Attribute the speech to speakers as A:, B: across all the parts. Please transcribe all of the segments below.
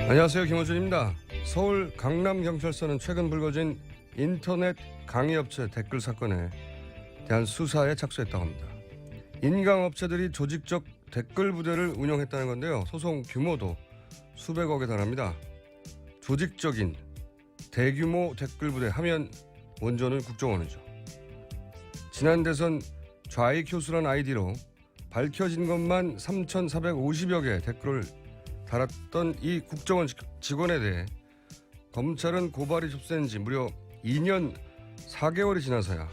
A: 안녕하세요, 김호준입니다. 서울 강남경찰서는 최근 불거진 인터넷 강의업체 댓글 사건에 대한 수사에 착수했다고 합니다. 인강업체들이 조직적 댓글 부대를 운영했다는 건데요. 소송 규모도 수백억에 달합니다. 조직적인 대규모 댓글 부대 하면 원조는 국정원이죠. 지난 대선 좌익교수란 아이디로 밝혀진 것만 3,450여 개의 댓글을 달았던 이 국정원 직원에 대해 검찰은 고발이 접수된 지 무려 2년 4개월이 지나서야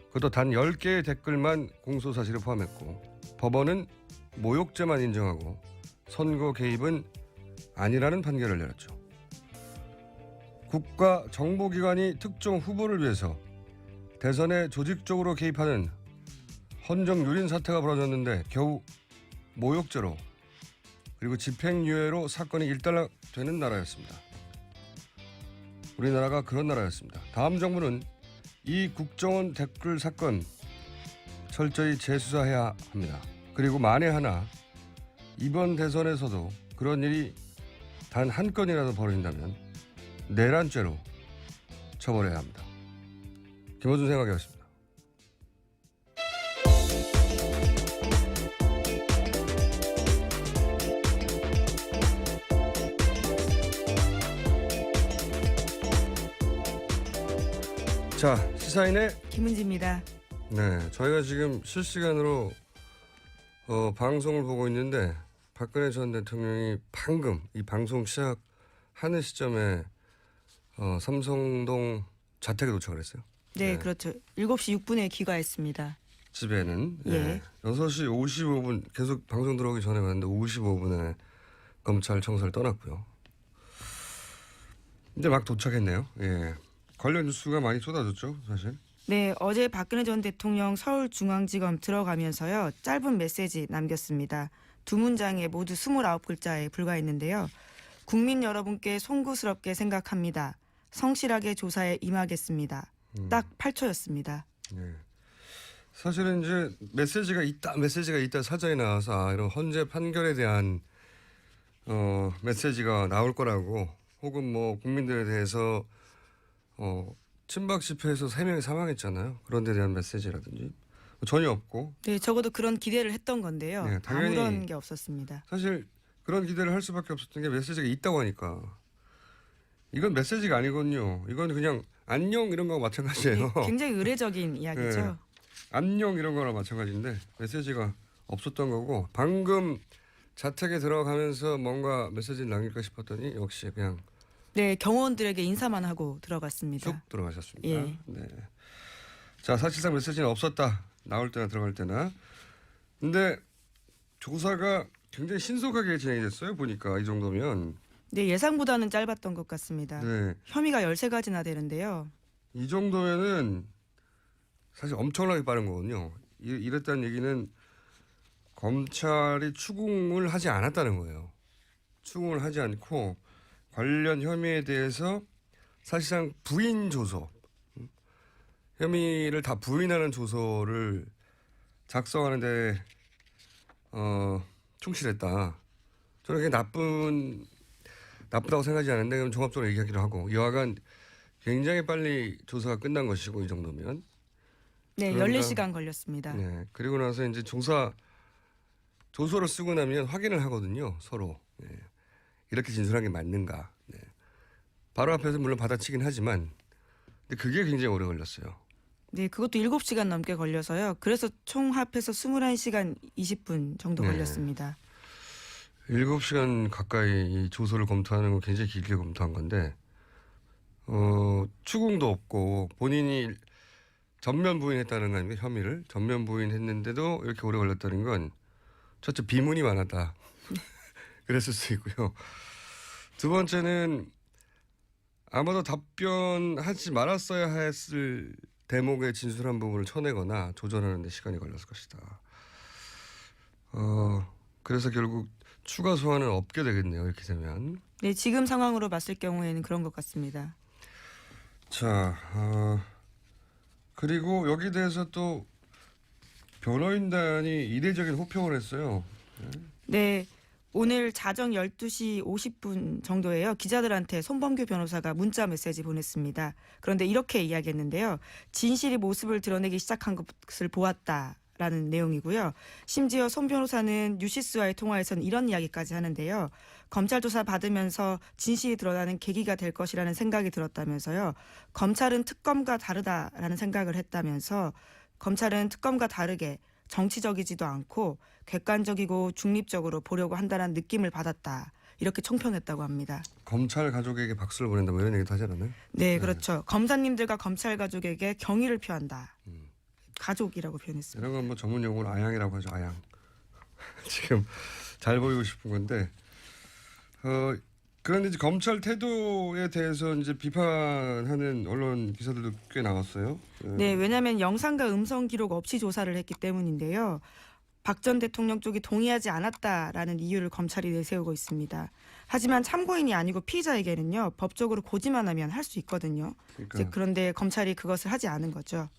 A: 그것도 단 10개의 댓글만 공소사실에 포함했고 법원은 모욕죄만 인정하고 선거 개입은 아니라는 판결을 내렸죠. 국가 정보기관이 특정 후보를 위해서 대선에 조직적으로 개입하는 헌정유린 사태가 벌어졌는데 겨우 모욕죄로 그리고 집행유예로 사건이 일단락되는 나라였습니다. 우리나라가 그런 나라였습니다. 다음 정부는 이 국정원 댓글 사건 철저히 재수사해야 합니다. 그리고 만에 하나 이번 대선에서도 그런 일이 단 한 건이라도 벌어진다면 내란죄로 처벌해야 합니다. 김호준 생각이었습니다. 자, 시사인의
B: 김은지입니다.
A: 네, 저희가 지금 실시간으로 방송을 보고 있는데 박근혜 전 대통령이 방금 이 방송 시작하는 시점에 삼성동 자택에 도착을 했어요.
B: 네, 그렇죠. 7시 6분에 귀가했습니다.
A: 집에는
B: 예.
A: 6시 55분 계속 방송 들어오기 전에 갔는데 55분에 검찰 청사를 떠났고요. 이제 막 도착했네요. 예. 관련 뉴스가 많이 쏟아졌죠, 사실.
B: 네, 어제 박근혜 전 대통령 서울중앙지검 들어가면서요. 짧은 메시지 남겼습니다. 두 문장에 모두 29글자에 불과했는데요. 국민 여러분께 송구스럽게 생각합니다. 성실하게 조사에 임하겠습니다. 딱 8초였습니다.
A: 네. 사실은 이제 메시지가 있다 사전에 나와서 이런 헌재 판결에 대한 메시지가 나올 거라고 혹은 뭐 국민들에 대해서 친박 집회에서 3명이 사망했잖아요. 그런 데 대한 메시지라든지 전혀 없고.
B: 네, 적어도 그런 기대를 했던 건데요.
A: 네, 당연히
B: 아무런 게 없었습니다.
A: 사실 그런 기대를 할 수밖에 없었던 게 메시지가 있다고 하니까. 이건 메시지가 아니거든요. 이건 그냥 안녕 이런 거와 마찬가지예요.
B: 네, 굉장히 의례적인 이야기죠.
A: 네. 안녕 이런 거랑 마찬가지인데 메시지가 없었던 거고 방금 자택에 들어가면서 뭔가 메시지를 남길까 싶었더니 역시 그냥
B: 네, 경호원들에게 인사만 하고 들어갔습니다.
A: 쭉 들어가셨습니다.
B: 예.
A: 네. 자, 사실상 메시지는 없었다. 나올 때나 들어갈 때나. 근데 조사가 굉장히 신속하게 진행이 됐어요. 보니까 이 정도면.
B: 네, 예상보다는 짧았던 것 같습니다.
A: 네.
B: 혐의가 13가지나 되는데요.
A: 이 정도면은 사실 엄청나게 빠른 거거든요. 이랬다는 얘기는 검찰이 추궁을 하지 않았다는 거예요. 추궁을 하지 않고 관련 혐의에 대해서 사실상 부인 조서, 혐의를 다 부인하는 조서를 작성하는데 충실했다. 저는 그게 나쁘다고 생각하지 않은데 그럼 종합적으로 얘기하기로 하고 여하간 굉장히 빨리 조사가 끝난 것이고 이 정도면.
B: 네,
A: 그러니까,
B: 14시간 걸렸습니다.
A: 네, 그리고 나서 이제 조서를 쓰고 나면 확인을 하거든요, 서로. 네. 이렇게 진술한 게 맞는가. 네. 바로 앞에서 물론 받아치긴 하지만 근데 그게 굉장히 오래 걸렸어요.
B: 네, 그것도 7시간 넘게 걸려서요. 그래서 총 합해서 21시간 20분 정도
A: 네.
B: 걸렸습니다.
A: 7시간 가까이 이 조서를 검토하는 거 굉장히 길게 검토한 건데 추궁도 없고 본인이 전면 부인했다는 거 아닙니까? 혐의를 전면 부인했는데도 이렇게 오래 걸렸다는 건 첫째 비문이 많았다. 그랬을 수 있고요. 두 번째는 아마도 답변하지 말았어야 했을 대목의 진술한 부분을 쳐내거나 조절하는 데 시간이 걸렸을 것이다. 그래서 결국 추가 소환은 없게 되겠네요. 이렇게 되면.
B: 네, 지금 상황으로 봤을 경우에는 그런 것 같습니다.
A: 자, 그리고 여기에 대해서 또 변호인단이 이례적인 호평을 했어요.
B: 네. 오늘 자정 12시 50분 정도에요. 기자들한테 손범규 변호사가 문자 메시지 보냈습니다. 그런데 이렇게 이야기했는데요. 진실이 모습을 드러내기 시작한 것을 보았다라는 내용이고요. 심지어 손 변호사는 뉴시스와의 통화에서는 이런 이야기까지 하는데요. 검찰 조사 받으면서 진실이 드러나는 계기가 될 것이라는 생각이 들었다면서요. 검찰은 특검과 다르다라는 생각을 했다면서 검찰은 특검과 다르게 정치적이지도 않고 객관적이고 중립적으로 보려고 한다는 느낌을 받았다. 이렇게 총평했다고 합니다.
A: 검찰 가족에게 박수를 보낸다 뭐 이런 얘기도 하지 않았나요?
B: 네, 그렇죠. 검사님들과 검찰 가족에게 경의를 표한다. 가족이라고 표현했습니다.
A: 이런 건 뭐 전문 용어로 아양이라고 하죠. 아양. 지금 잘 보이고 싶은 건데. 그런데 이제 검찰 태도에 대해서 이제 비판하는 언론 기사들도 꽤 나왔어요.
B: 네, 왜냐하면 영상과 음성 기록 없이 조사를 했기 때문인데요. 박 전 대통령 쪽이 동의하지 않았다라는 이유를 검찰이 내세우고 있습니다. 하지만 참고인이 아니고 피의자에게는요. 법적으로 고지만 하면 할 수 있거든요.
A: 그러니까.
B: 그런데 검찰이 그것을 하지 않은 거죠.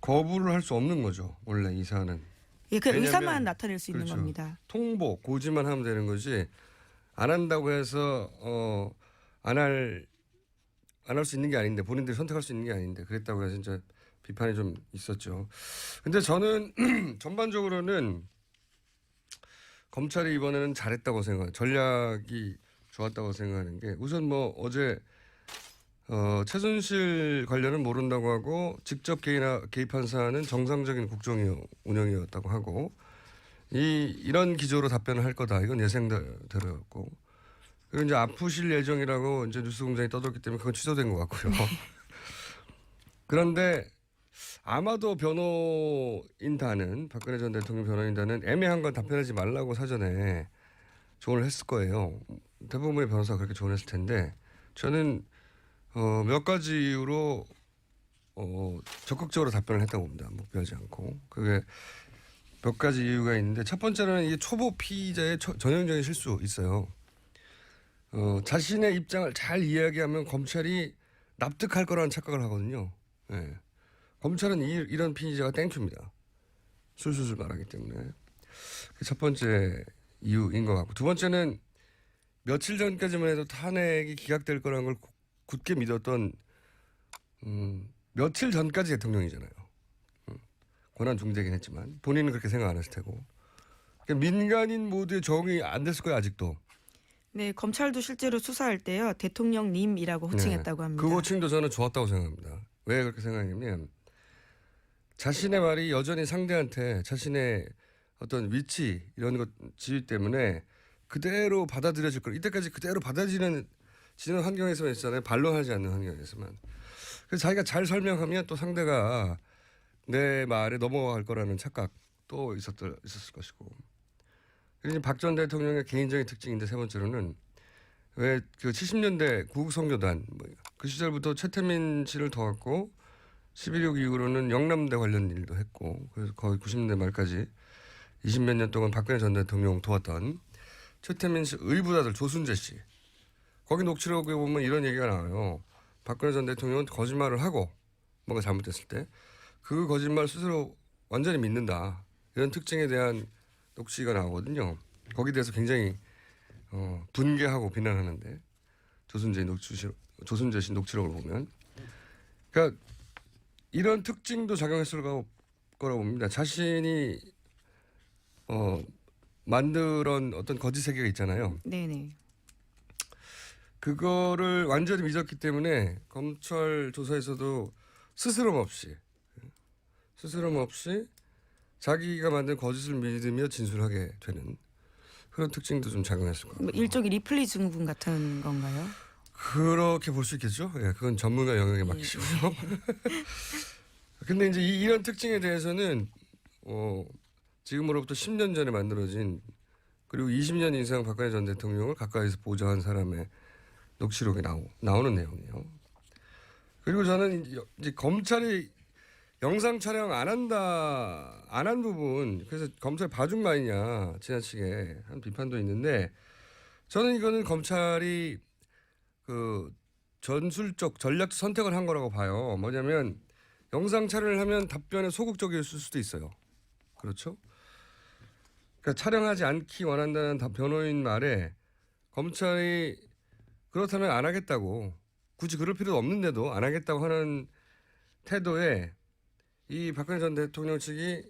A: 거부를 할 수 없는 거죠. 원래 이 사안은.
B: 예, 그
A: 왜냐하면,
B: 의사만 나타낼 수 있는
A: 그렇죠.
B: 겁니다.
A: 통보, 고지만 하면 되는 거지. 안 한다고 해서 안 할 수 있는 게 아닌데 본인들이 선택할 수 있는 게 아닌데 그랬다고 해서 진짜 비판이 좀 있었죠. 근데 저는 전반적으로는 검찰이 이번에는 잘했다고 생각해요. 전략이 좋았다고 생각하는 게 우선 뭐 어제 최순실 관련은 모른다고 하고 직접 개입한 사안은 정상적인 국정 운영이었다고 하고 이런 기조로 답변을 할 거다. 이건 예상대로였고. 그리고 이제 아프실 예정이라고 이제 뉴스공장이 떠들었기 때문에 그건 취소된 것 같고요. 그런데 아마도 변호인단은 박근혜 전 대통령 변호인단은 애매한 건 답변하지 말라고 사전에 조언을 했을 거예요. 대부분의 변호사가 그렇게 조언했을 텐데 저는 몇 가지 이유로 적극적으로 답변을 했다고 봅니다. 묵비하지 않고. 그게 몇 가지 이유가 있는데 첫 번째는 이게 초보 피의자의 전형적인 실수 있어요. 자신의 입장을 잘 이야기하면 검찰이 납득할 거라는 착각을 하거든요. 네. 검찰은 이런 피의자가 땡큐입니다. 술술술 말하기 때문에. 그게 첫 번째 이유인 것 같고. 두 번째는 며칠 전까지만 해도 탄핵이 기각될 거라는 걸 굳게 믿었던 며칠 전까지 대통령이잖아요. 권한 중대긴 했지만 본인은 그렇게 생각 안 했을 테고. 그러니까 민간인 모두의 적응이 안 됐을 거예요. 아직도.
B: 네, 검찰도 실제로 수사할 때요. 대통령님이라고 호칭했다고 합니다.
A: 그 호칭도 저는 좋았다고 생각합니다. 왜 그렇게 생각하냐면 자신의 말이 여전히 상대한테 자신의 어떤 위치 이런 것 지위 때문에 그대로 받아들여질 걸 이때까지 그대로 받아들이는 환경에서만 있잖아요. 반론하지 않는 환경에서만. 그래서 자기가 잘 설명하면 또 상대가 내 말에 넘어갈 거라는 착각도 있었을 것이고. 그리고 박 전 대통령의 개인적인 특징인데 세 번째로는 왜 그 70년대 구국선교단 그 시절부터 최태민 씨를 도왔고 11.6 이후로는 영남대 관련 일도 했고 그래서 거의 90년대 말까지 20몇 년 동안 박근혜 전 대통령 도왔던 최태민 씨 의붓아들 조순재 씨. 거기 녹취록에 보면 이런 얘기가 나와요. 박근혜 전 대통령은 거짓말을 하고 뭔가 잘못됐을 때 그 거짓말 스스로 완전히 믿는다. 이런 특징에 대한 녹취가 나오거든요. 거기에 대해서 굉장히 분개하고 비난하는데 조순재 씨 녹취록을 보면 그러니까 이런 특징도 작용했을 거라고 봅니다. 자신이 만든 어떤 거짓 세계가 있잖아요.
B: 네네.
A: 그거를 완전히 믿었기 때문에 검찰 조사에서도 스스럼 없이 자기가 만든 거짓을 믿으며 진술하게 되는 그런 특징도 좀 작용했을 것 같아요.
B: 일종의 리플리 증후군 같은 건가요?
A: 그렇게 볼 수 있겠죠. 예, 그건 전문가 영역에 맡기시고요. 근데 이제 이런 특징에 대해서는 지금으로부터 10년 전에 만들어진 그리고 20년 이상 박근혜 전 대통령을 가까이서 보좌한 사람의 녹취록에 나오는 내용이에요. 그리고 저는 이제 검찰이 영상 촬영 안 한 부분, 그래서 검찰 봐준 거 아니냐 지나치게 한 비판도 있는데, 저는 이거는 검찰이 그 전술적 전략적 선택을 한 거라고 봐요. 뭐냐면 영상 촬영을 하면 답변에 소극적일 수도 있어요. 그렇죠? 그러니까 촬영하지 않기 원한다는 변호인 말에 검찰이 그렇다면 안 하겠다고, 굳이 그럴 필요도 없는데도 안 하겠다고 하는 태도에 이 박근혜 전 대통령 측이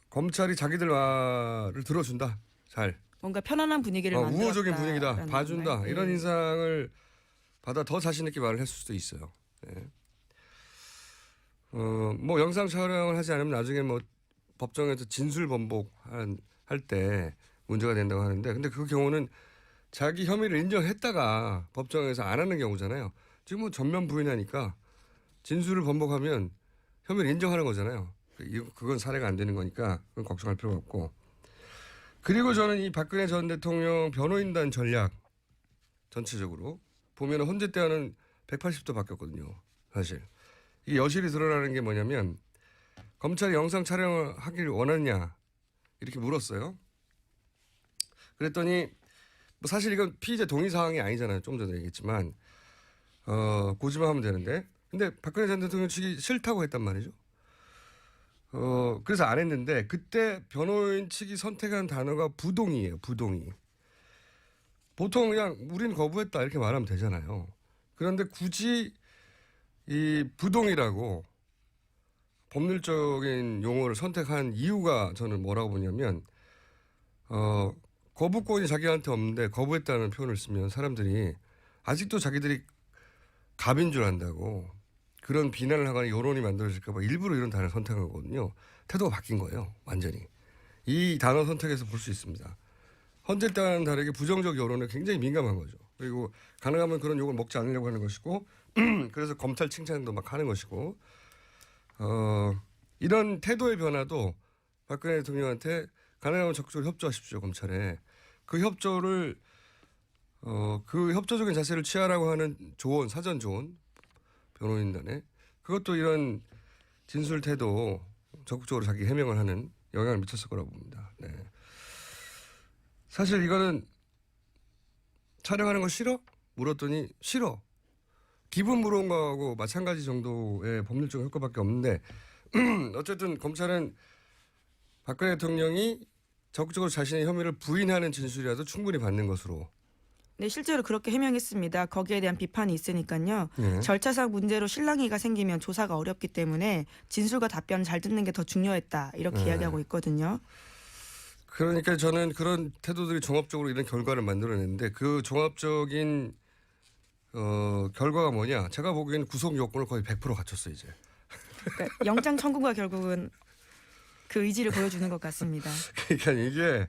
A: 검찰이 자기들 말을 들어준다. 잘.
B: 뭔가 편안한 분위기를 만들었다.
A: 우호적인 분위기다. 봐준다.
B: 말.
A: 이런 인상을 받아 더 자신 있게 말을 했을 수도 있어요. 네. 뭐 영상 촬영을 하지 않으면 나중에 뭐 법정에서 진술 번복할 때 문제가 된다고 하는데, 근데 그 경우는 자기 혐의를 인정했다가 법정에서 안 하는 경우잖아요. 지금 뭐 전면 부인하니까 진술을 번복하면 혐의를 인정하는 거잖아요. 그건 사례가 안 되는 거니까 그건 걱정할 필요가 없고. 그리고 저는 이 박근혜 전 대통령 변호인단 전략 전체적으로 보면은 헌재 때와는 180도 바뀌었거든요. 사실. 이게 여실히 드러나는 게 뭐냐면, 검찰이 영상 촬영을 하길 원하느냐 이렇게 물었어요. 그랬더니 뭐 사실 이건 피의자 동의 사항이 아니잖아요. 좀 전에 얘기했지만 고지만 하면 되는데, 근데 박근혜 전 대통령 측이 싫다고 했단 말이죠. 그래서 안 했는데, 그때 변호인 측이 선택한 단어가 부동의예요. 부동의. 보통 그냥 우린 거부했다 이렇게 말하면 되잖아요. 그런데 굳이 이 부동의라고 법률적인 용어를 선택한 이유가 저는 뭐라고 보냐면, 거부권이 자기한테 없는데 거부했다는 표현을 쓰면 사람들이 아직도 자기들이 갑인 줄 안다고 그런 비난을 하거나 여론이 만들어질까 봐 일부러 이런 단어를 선택한 거거든요. 태도가 바뀐 거예요. 완전히. 이 단어 선택에서 볼 수 있습니다. 헌재 때와는 다르게 부정적 여론에 굉장히 민감한 거죠. 그리고 가능하면 그런 욕을 먹지 않으려고 하는 것이고 그래서 검찰 칭찬도 막 하는 것이고, 이런 태도의 변화도 박근혜 대통령한테 가능하면 적극적으로 협조하십시오, 검찰에. 그 협조를 그 협조적인 자세를 취하라고 하는 조언, 사전 조언, 변호인단에, 그것도 이런 진술 태도 적극적으로 자기 해명을 하는 영향을 미쳤을 거라고 봅니다. 네. 사실 이거는 촬영하는 거 싫어? 물었더니 싫어. 기분 물어온 거하고 마찬가지 정도의 법률적 효과밖에 없는데 어쨌든 검찰은 박근혜 대통령이 적극적으로 자신의 혐의를 부인하는 진술이라도 충분히 받는 것으로.
B: 네, 실제로 그렇게 해명했습니다. 거기에 대한 비판이 있으니까요.
A: 네.
B: 절차상 문제로 실랑이가 생기면 조사가 어렵기 때문에 진술과 답변을 잘 듣는 게 더 중요했다. 이렇게 이야기하고 있거든요.
A: 그러니까 저는 그런 태도들이 종합적으로 이런 결과를 만들어냈는데, 그 종합적인 결과가 뭐냐. 제가 보기에는 구속 요건을 거의 100% 갖췄어요, 이제.
B: 그러니까 영장 청구가 결국은 그 의지를 보여주는 것 같습니다.
A: 그러니까 이게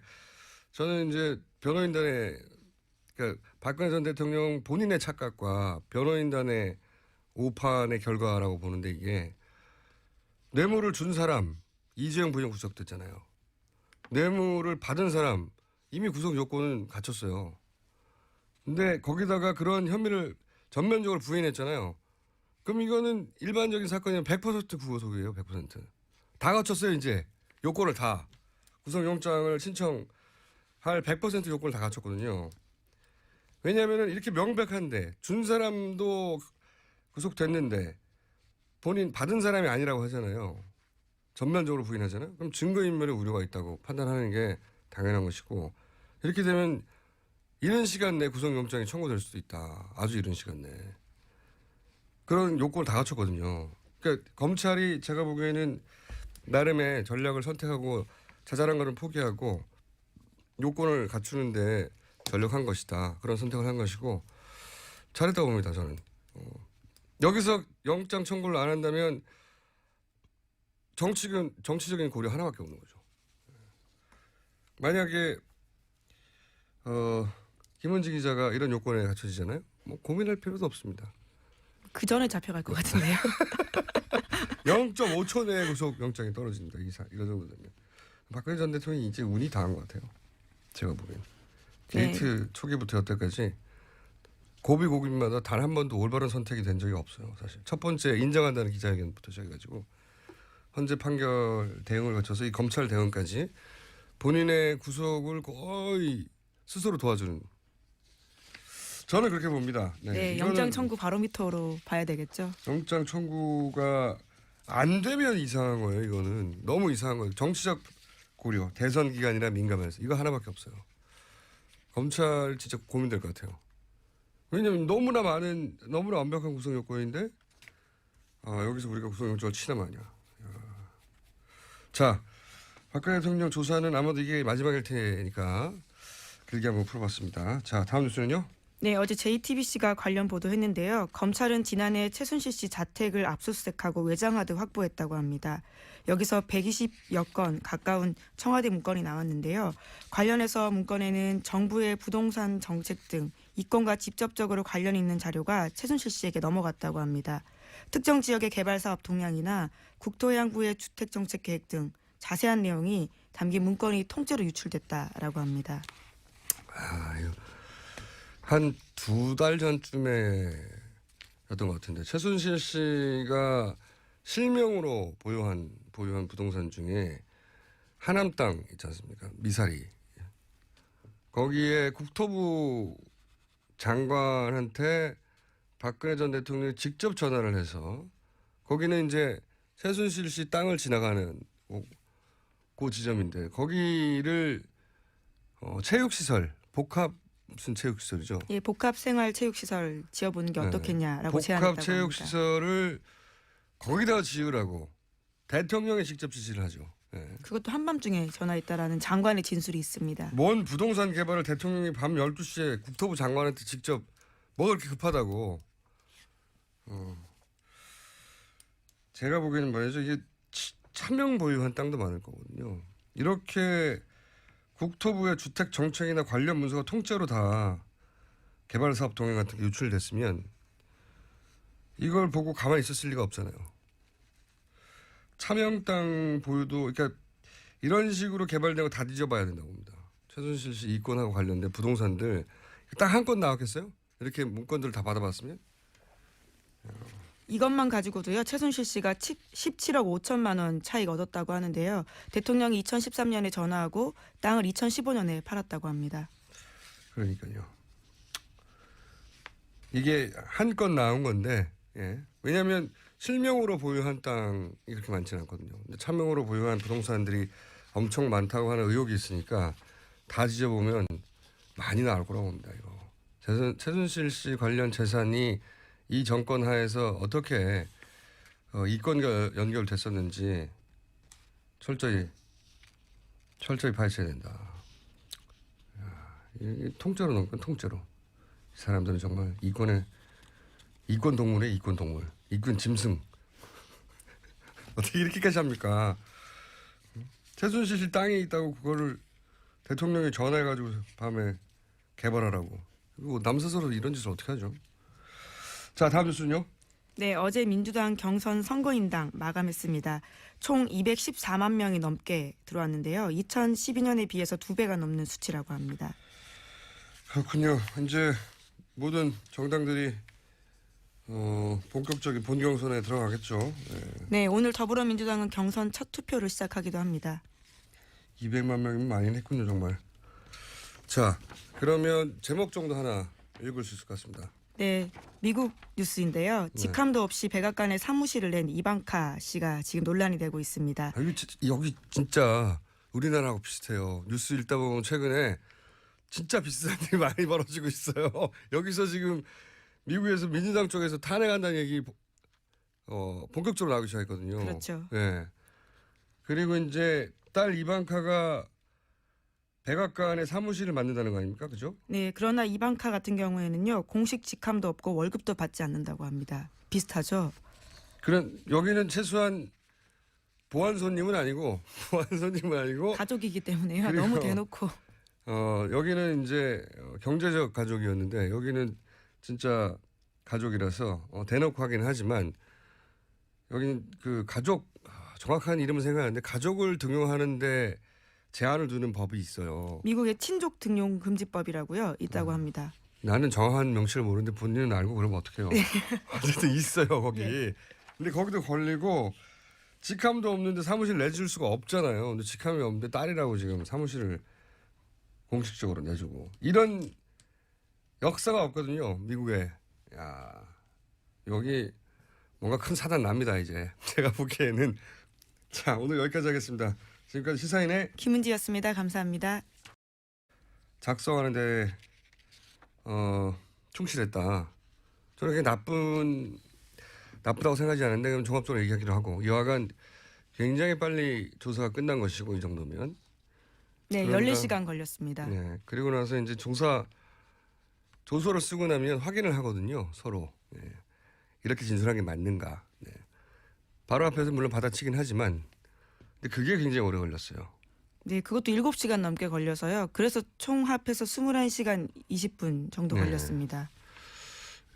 A: 저는 이제 변호인단의, 그러니까 박근혜 전 대통령 본인의 착각과 변호인단의 오판의 결과라고 보는데, 이게 뇌물을 준 사람 이재용 부장 구속됐잖아요. 뇌물을 받은 사람 이미 구속 요건은 갖췄어요. 근데 거기다가 그런 혐의를 전면적으로 부인했잖아요. 그럼 이거는 일반적인 사건이면 100% 구속이에요. 100%. 다 갖췄어요. 이제 요건을 다. 구속영장을 신청할 100% 요건을 다 갖췄거든요. 왜냐하면 이렇게 명백한데 준 사람도 구속됐는데 본인 받은 사람이 아니라고 하잖아요. 전면적으로 부인하잖아요. 그럼 증거인멸의 우려가 있다고 판단하는 게 당연한 것이고, 이렇게 되면 이른 시간 내에 구속영장이 청구될 수도 있다. 아주 이른 시간 내에. 그런 요건을 다 갖췄거든요. 그러니까 검찰이 제가 보기에는 나름의 전략을 선택하고 자잘한 거는 포기하고 요건을 갖추는데 전력한 것이다. 그런 선택을 한 것이고 잘했다고 봅니다. 저는. 여기서 영장 청구를 안 한다면 정치적인 고려 하나밖에 없는 거죠. 만약에 김은지 기자가 이런 요건에 갖춰지잖아요. 뭐 고민할 필요도 없습니다.
B: 그 전에 잡혀갈 것 같은데요.
A: 0.5초 내에 구속영장이 떨어집니다. 이런 정도 되면. 박근혜 전 대통령이 이제 운이 다한 것 같아요. 제가 보기엔. 게이트 초기부터 여태까지 고비고비마다 단 한 번도 올바른 선택이 된 적이 없어요. 사실 첫 번째 인정한다는 기자회견부터 시작해가지고 헌재 판결 대응을 거쳐서 이 검찰 대응까지 본인의 구속을 거의 스스로 도와주는, 저는 그렇게 봅니다.
B: 네, 영장 청구 바로미터로 봐야 되겠죠.
A: 영장 청구가 안 되면 이상한 거예요. 이거는 너무 이상한 거예요. 정치적 고려, 대선 기간이나 민감해서 이거 하나밖에 없어요. 검찰 진짜 고민될 것 같아요. 왜냐하면 너무나 완벽한 구성 요건인데 여기서 우리가 구속영장을 치나 마냐. 자, 박근혜 대통령 조사는 아마도 이게 마지막일 테니까 길게 한번 풀어봤습니다. 자, 다음 뉴스는요.
B: 네, 어제 JTBC가 관련 보도했는데요. 검찰은 지난해 최순실 씨 자택을 압수수색하고 외장하드 확보했다고 합니다. 여기서 120여 건 가까운 청와대 문건이 나왔는데요. 관련해서 문건에는 정부의 부동산 정책 등 이건과 직접적으로 관련 있는 자료가 최순실 씨에게 넘어갔다고 합니다. 특정 지역의 개발 사업 동향이나 국토해양부의 주택정책 계획 등 자세한 내용이 담긴 문건이 통째로 유출됐다라고 합니다.
A: 한 2달 전쯤에 였던 것 같은데 최순실 씨가 실명으로 보유한 부동산 중에 하남 땅 있지 않습니까? 미사리. 거기에 국토부 장관한테 박근혜 전 대통령이 직접 전화를 해서 거기는 이제 최순실 씨 땅을 지나가는 그 지점인데 거기를 체육시설 복합 무슨 체육시설이죠?
B: 예, 복합생활체육시설 지어보는 게 어떻겠냐라고 제안했다고 합니다.
A: 복합체육시설을 거기다가 지으라고 대통령이 직접 지시를 하죠. 예.
B: 그것도 한밤중에 전화했다라는 장관의 진술이 있습니다.
A: 뭔 부동산 개발을 대통령이 밤 12시에 국토부 장관한테 직접 뭐가 그렇게 급하다고. 제가 보기에는 말이죠. 이게 차명 보유한 땅도 많을 거거든요. 이렇게 국토부의 주택 정책이나 관련 문서가 통째로 다 개발 사업 동향 같은 게 유출됐으면 이걸 보고 가만히 있었을 리가 없잖아요. 차명 땅 보유도 그러니까 이런 식으로 개발되고 다 뒤져봐야 된다고 봅니다. 최순실 씨 이권하고 관련된 부동산들 딱 한 건 나왔겠어요? 이렇게 문건들을 다 받아봤으면?
B: 이것만 가지고도요. 최순실 씨가 17억 5천만 원 차익 얻었다고 하는데요. 대통령이 2013년에 전화하고 땅을 2015년에 팔았다고 합니다.
A: 그러니까요. 이게 한 건 나온 건데 왜냐하면 실명으로 보유한 땅이 그렇게 많지는 않거든요. 근데 차명으로 보유한 부동산들이 엄청 많다고 하는 의혹이 있으니까 다 뒤져보면 많이 나올 거라고 봅니다. 이거. 최순실 씨 관련 재산이 이 정권 하에서 어떻게 이권과 연결됐었는지 철저히 파헤쳐야 된다. 통째로 넣은 건 통째로. 이 사람들은 정말 이권 동물에 이권 동물, 이권 짐승. 어떻게 이렇게까지 합니까? 최순실 씨 땅에 있다고 그거를 대통령이 전화해가지고 밤에 개발하라고. 그리고 남사서로 이런 짓을 어떻게 하죠? 자, 다음 뉴스는요.
B: 네, 어제 민주당 경선 선거인당 마감했습니다. 총 214만 명이 넘게 들어왔는데요. 2012년에 비해서 2배가 넘는 수치라고 합니다.
A: 그렇군요. 이제 모든 정당들이 본격적인 본경선에 들어가겠죠.
B: 네, 오늘 더불어민주당은 경선 첫 투표를 시작하기도 합니다.
A: 200만 명이면 많이 했군요, 정말. 자, 그러면 제목 정도 하나 읽을 수 있을 것 같습니다.
B: 네, 미국 뉴스인데요. 직함도 없이 백악관에 사무실을 낸 이방카 씨가 지금 논란이 되고 있습니다.
A: 여기 진짜 우리나라하고 비슷해요. 뉴스 읽다 보면 최근에 진짜 비슷한 일이 많이 벌어지고 있어요. 여기서 지금 미국에서 민주당 쪽에서 탄핵한다는 얘기 본격적으로 나오기 시작했거든요.
B: 그렇죠.
A: 네. 그리고 이제 딸 이방카가 백악관에 사무실을 만든다는 거 아닙니까? 그죠?
B: 네, 그러나 이방카 같은 경우에는요. 공식 직함도 없고 월급도 받지 않는다고 합니다. 비슷하죠?
A: 여기는 최소한 보안 손님은 아니고
B: 가족이기 때문에요. 너무 대놓고.
A: 여기는 이제 경제적 가족이었는데 여기는 진짜 가족이라서 대놓고 하긴 하지만 여기는 그 가족 정확한 이름은 생각하는데 가족을 등용하는데 제한을 두는 법이 있어요.
B: 미국의 친족 등용 금지법이라고요. 있다고 합니다.
A: 나는 정확한 명칭을 모르는데 본인은 알고 그러면 어떡해요. 어쨌든 있어요 거기.
B: 네.
A: 근데 거기도 걸리고 직함도 없는데 사무실 내줄 수가 없잖아요. 근데 직함이 없는데 딸이라고 지금 사무실을 공식적으로 내주고 이런 역사가 없거든요. 미국에. 야 여기 뭔가 큰 사단 납니다 이제. 제가 보기에는. 자 오늘 여기까지 하겠습니다. 지금까지 시사인의
B: 김은지였습니다. 감사합니다.
A: 작성하는데 충실했다. 저는 그게 나쁘다고 생각하지 않는데 그럼 종합적으로 얘기하기로 하고 여하간 굉장히 빨리 조사가 끝난 것이고 이 정도면.
B: 네,
A: 그러니까,
B: 14시간 걸렸습니다.
A: 네. 그리고 나서 이제 조서를 쓰고 나면 확인을 하거든요. 서로. 네. 이렇게 진술한 게 맞는가. 네. 바로 앞에서 물론 받아치긴 하지만 근데 그게 굉장히 오래 걸렸어요.
B: 네, 그것도 7시간 넘게 걸려서요. 그래서 총 합해서 21시간 20분 정도
A: 네.
B: 걸렸습니다.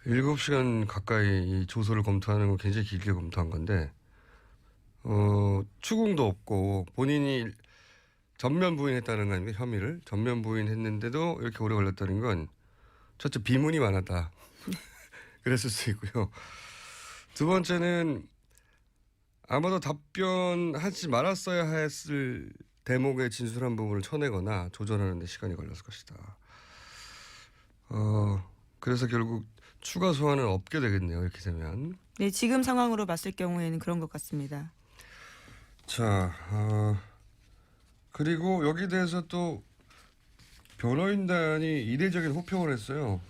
A: 7시간 가까이 이 조서를 검토하는 건 굉장히 길게 검토한 건데 추궁도 없고 본인이 전면 부인했다는 거 아닙니까? 혐의를 전면 부인했는데도 이렇게 오래 걸렸다는 건 첫째 비문이 많았다. 그랬을 수 있고요. 두 번째는 아마도 답변하지 말았어야 했을 대목의 진술한 부분을 쳐내거나 조절하는 데 시간이 걸렸을 것이다. 그래서 결국 추가 소환은 없게 되겠네요. 이렇게 되면.
B: 네, 지금 상황으로 봤을 경우에는 그런 것 같습니다.
A: 자, 그리고 여기 대해서 또 변호인단이 이례적인 호평을 했어요.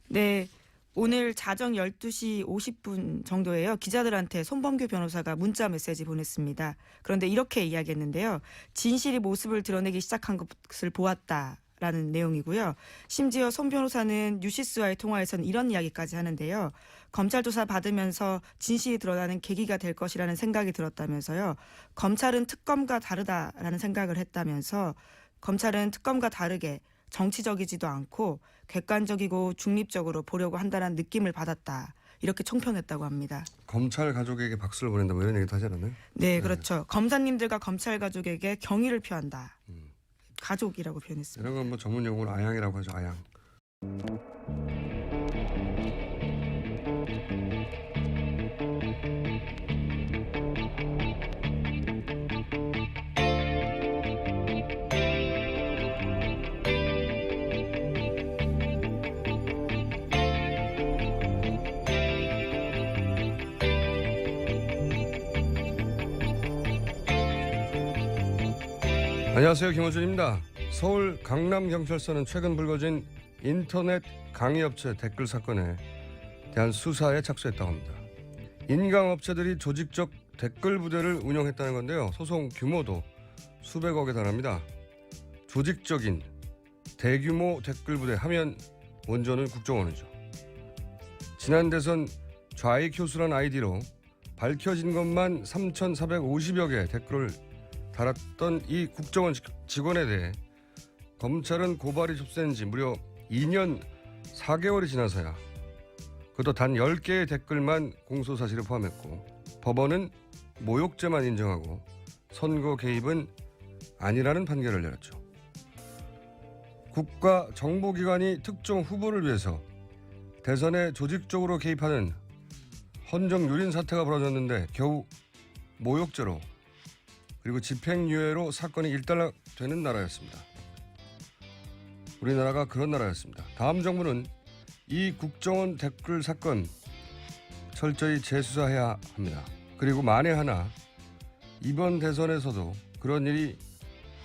B: 네, 오늘 자정 12시 50분 정도에요. 기자들한테 손범규 변호사가 문자 메시지 보냈습니다. 그런데 이렇게 이야기했는데요. 진실이 모습을 드러내기 시작한 것을 보았다라는 내용이고요. 심지어 손 변호사는 뉴시스와의 통화에서는 이런 이야기까지 하는데요. 검찰 조사 받으면서 진실이 드러나는 계기가 될 것이라는 생각이 들었다면서요. 검찰은 특검과 다르다라는 생각을 했다면서 검찰은 특검과 다르게 정치적이지도 않고 객관적이고 중립적으로 보려고 한다는 느낌을 받았다. 이렇게 총평했다고 합니다.
A: 검찰 가족에게 박수를 보낸다 뭐 이런 얘기도 하지 않았나요?
B: 네, 그렇죠. 검사님들과 검찰 가족에게 경의를 표한다. 가족이라고 표현했습니다.
A: 이런 건 뭐 전문 용어로 아양이라고 하죠. 아양. 안녕하세요. 김호준입니다. 서울 강남경찰서는 최근 불거진 인터넷 강의업체 댓글 사건에 대한 수사에 착수했다고 합니다. 인강업체들이 조직적 댓글 부대를 운영했다는 건데요. 소송 규모도 수백억에 달합니다. 조직적인 대규모 댓글 부대 하면 원조는 국정원이죠. 지난 대선 좌익 교수란 아이디로 밝혀진 것만 3,450여 개의 댓글을 달았던 이 국정원 직원에 대해 검찰은 고발이 접수된 지 무려 2년 4개월이 지나서야 그것도 단 10개의 댓글만 공소사실에 포함했고 법원은 모욕죄만 인정하고 선거 개입은 아니라는 판결을 내렸죠. 국가정보기관이 특정 후보를 위해서 대선에 조직적으로 개입하는 헌정유린 사태가 벌어졌는데 겨우 모욕죄로 그리고 집행유예로 사건이 일단락되는 나라였습니다. 우리나라가 그런 나라였습니다. 다음 정부는 이 국정원 댓글 사건 철저히 재수사해야 합니다. 그리고 만에 하나 이번 대선에서도 그런 일이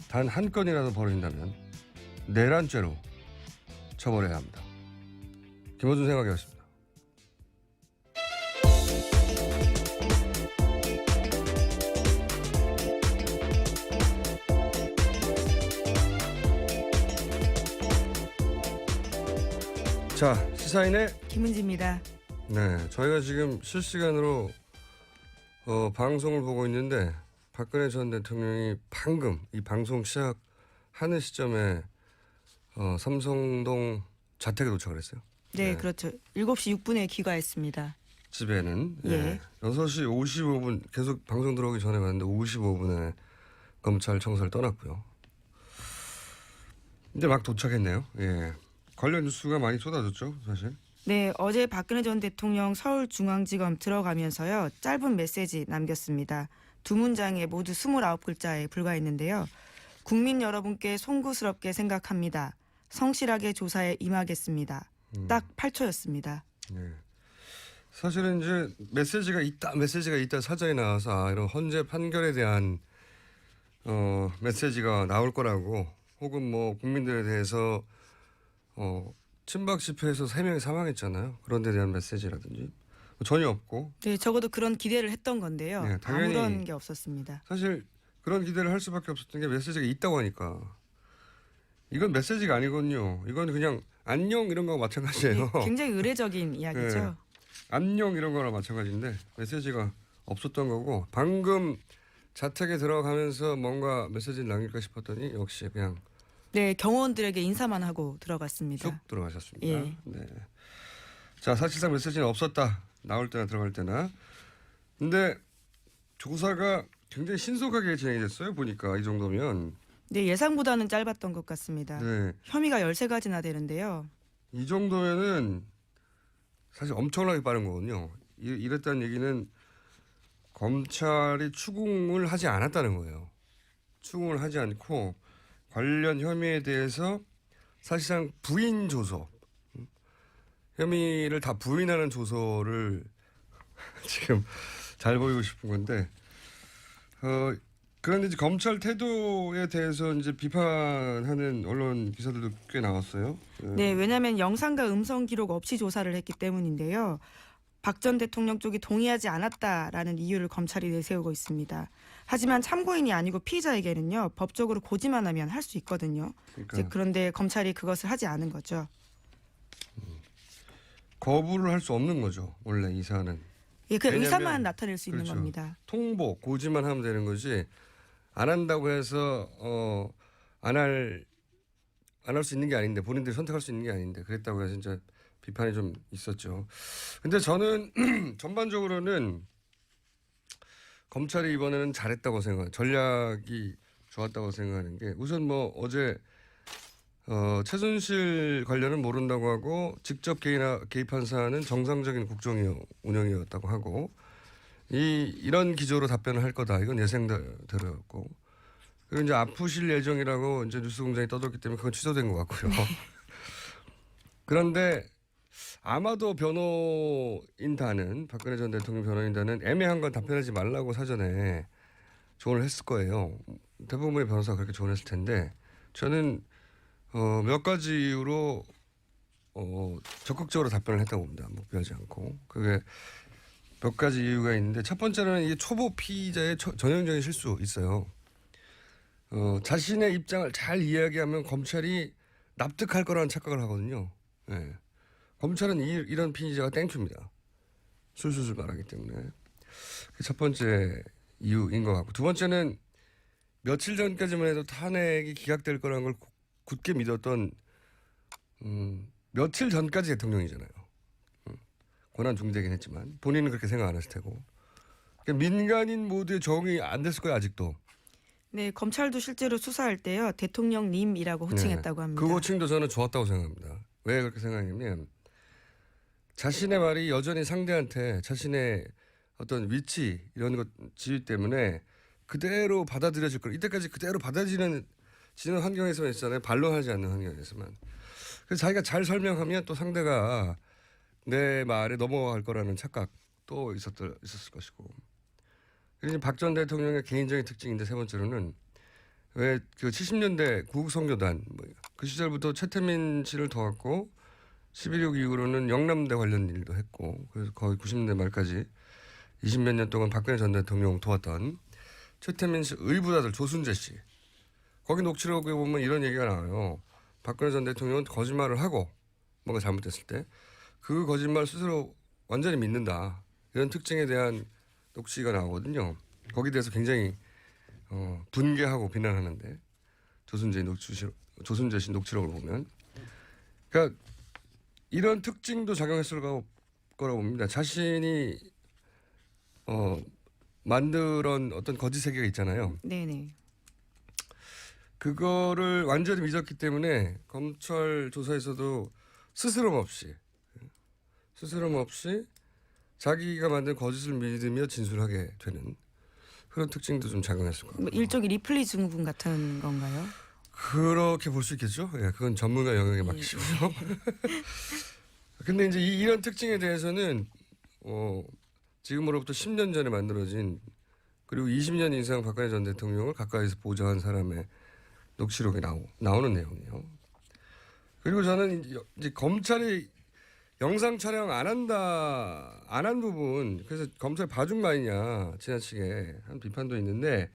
A: 단 한 건이라도 벌어진다면 내란죄로 처벌해야 합니다. 김호준 생각이었습니다. 자, 시사인의
B: 김은지입니다.
A: 네, 저희가 지금 실시간으로 방송을 보고 있는데 박근혜 전 대통령이 방금 이 방송 시작하는 시점에 삼성동 자택에 도착을 했어요.
B: 네, 그렇죠. 7시 6분에 귀가했습니다.
A: 집에는
B: 예.
A: 6시 55분 계속 방송 들어오기 전에 봤는데 55분에 검찰 청사를 떠났고요. 이제 막 도착했네요. 예. 관련 뉴스가 많이 쏟아졌죠, 사실.
B: 네, 어제 박근혜 전 대통령 서울중앙지검 들어가면서요. 짧은 메시지 남겼습니다. 두 문장에 모두 29글자에 불과했는데요. 국민 여러분께 송구스럽게 생각합니다. 성실하게 조사에 임하겠습니다. 딱 8초였습니다.
A: 예. 사실은 이제 메시지가 있다 사전에 나와서 이런 헌재 판결에 대한 메시지가 나올 거라고 혹은 뭐 국민들에 대해서 친박 집회에서 3명이 사망했잖아요. 그런 데 대한 메시지라든지 전혀 없고
B: 네, 적어도 그런 기대를 했던 건데요.
A: 네, 당연히
B: 아무런 게 없었습니다.
A: 사실 그런 기대를 할 수밖에 없었던 게 메시지가 있다고 하니까 이건 메시지가 아니거든요. 이건 그냥 안녕 이런 거와 마찬가지예요.
B: 네, 굉장히 의례적인 이야기죠.
A: 네. 안녕 이런 거랑 마찬가지인데 메시지가 없었던 거고 방금 자택에 들어가면서 뭔가 메시지를 남길까 싶었더니 역시 그냥
B: 네, 경호원들에게 인사만 하고 들어갔습니다.
A: 쭉 들어가셨습니다.
B: 예.
A: 네. 자, 사실상 메시지는 없었다. 나올 때나 들어갈 때나. 근데 조사가 굉장히 신속하게 진행이 됐어요. 보니까 이 정도면.
B: 네, 예상보다는 짧았던 것 같습니다.
A: 네.
B: 혐의가 13가지나 되는데요.
A: 이 정도면은 사실 엄청나게 빠른 거거든요. 이랬다는 얘기는 검찰이 추궁을 하지 않았다는 거예요. 추궁을 하지 않고 관련 혐의에 대해서 사실상 부인 조서, 혐의를 다 부인하는 조서를 지금 잘 보이고 싶은 건데, 그런데 이제 검찰 태도에 대해서 이제 비판하는 언론 기사들도 꽤 나왔어요.
B: 네, 왜냐하면 영상과 음성 기록 없이 조사를 했기 때문인데요. 박 전 대통령 쪽이 동의하지 않았다라는 이유를 검찰이 내세우고 있습니다. 하지만 참고인이 아니고 피의자에게는요. 법적으로 고지만 하면 할 수 있거든요.
A: 그러니까
B: 그런데 검찰이 그것을 하지 않은 거죠.
A: 거부를 할 수 없는 거죠. 원래 이 사안은.
B: 예, 그
A: 왜냐면-
B: 의사만 나타낼 수 있는
A: 그렇죠.
B: 겁니다.
A: 통보, 고지만 하면 되는 거지 안 한다고 해서 안 할 수 있는 게 아닌데 본인들이 선택할 수 있는 게 아닌데 그랬다고 해서 진짜 비판이 좀 있었죠. 근데 저는 전반적으로는 검찰이 이번에는 잘했다고 생각해요. 전략이 좋았다고 생각하는 게 우선 뭐 어제 최순실 관련은 모른다고 하고 직접 개입한 사안은 정상적인 국정 운영이었다고 하고 이런 기조로 답변을 할 거다. 이건 예상대로였고. 그리고 이제 아프실 예정이라고 이제 뉴스공장이 떠들기 때문에 그건 취소된 것 같고요. 그런데 아마도 변호인단은 박근혜 전 대통령 변호인단은 애매한 건 답변하지 말라고 사전에 조언을 했을 거예요. 대부분의 변호사가 그렇게 조언했을 텐데 저는 몇 가지 이유로 적극적으로 답변을 했다고 봅니다. 목표하지 않고. 그게 몇 가지 이유가 있는데 첫 번째는 이게 초보 피의자의 전형적인 실수 있어요. 자신의 입장을 잘 이야기하면 검찰이 납득할 거라는 착각을 하거든요. 네. 검찰은 이런 피의자가 땡큐입니다. 술술술 말하기 때문에. 그게 첫 번째 이유인 것 같고 두 번째는 며칠 전까지만 해도 탄핵이 기각될 거라는 걸 굳게 믿었던 며칠 전까지 대통령이잖아요. 권한 중대긴 했지만 본인은 그렇게 생각 안 했을 테고 그러니까 민간인 모두의 적응이 안 됐을 거예요 아직도.
B: 네, 검찰도 실제로 수사할 때요. 대통령님이라고 호칭했다고 합니다.
A: 그 호칭도 저는 좋았다고 생각합니다. 왜 그렇게 생각하냐면 자신의 말이 여전히 상대한테 자신의 어떤 위치 이런 것 지위 때문에 그대로 받아들여질 걸 이때까지 그대로 받아들이는 환경에서만 있잖아요. 반론하지 않는 환경에서만. 그래서 자기가 잘 설명하면 또 상대가 내 말에 넘어갈 거라는 착각도 있었을 것이고. 그리고 박 전 대통령의 개인적인 특징인데 세 번째로는 왜 그 70년대 구국선교단 그 시절부터 최태민 씨를 도왔고 11.6 이후로는 영남대 관련 일도 했고 그래서 거의 90년대 말까지 20몇 년 동안 박근혜 전 대통령 도왔던 최태민 씨 의부자들 조순재 씨 거기 녹취록에 보면 이런 얘기가 나와요. 박근혜 전 대통령은 거짓말을 하고 뭔가 잘못됐을 때 그 거짓말 스스로 완전히 믿는다. 이런 특징에 대한 녹취가 나오거든요. 거기에 대해서 굉장히 분개하고 비난하는데 조순재 씨 녹취록을 보면 그러니까 이런 특징도 작용했을 거라고 봅니다. 자신이 만든 어떤 거짓 세계가 있잖아요.
B: 네네.
A: 그거를 완전히 믿었기 때문에 검찰 조사에서도 스스럼 없이 자기가 만든 거짓을 믿으며 진술하게 되는 그런 특징도 좀 작용했을 것 같아요.
B: 뭐 일종의 리플리 증후군 같은 건가요?
A: 그렇게 볼 수 있겠죠. 예, 그건 전문가 영역에 맡기시고요. 근데 이제 이런 특징에 대해서는 지금으로부터 10년 전에 만들어진 그리고 20년 이상 박근혜 전 대통령을 가까이서 보좌한 사람의 녹취록에 나오는 내용이에요. 그리고 저는 이제 검찰이 영상 촬영 안 한 부분, 그래서 검찰 봐준 거 아니냐, 지나치게 한 비판도 있는데,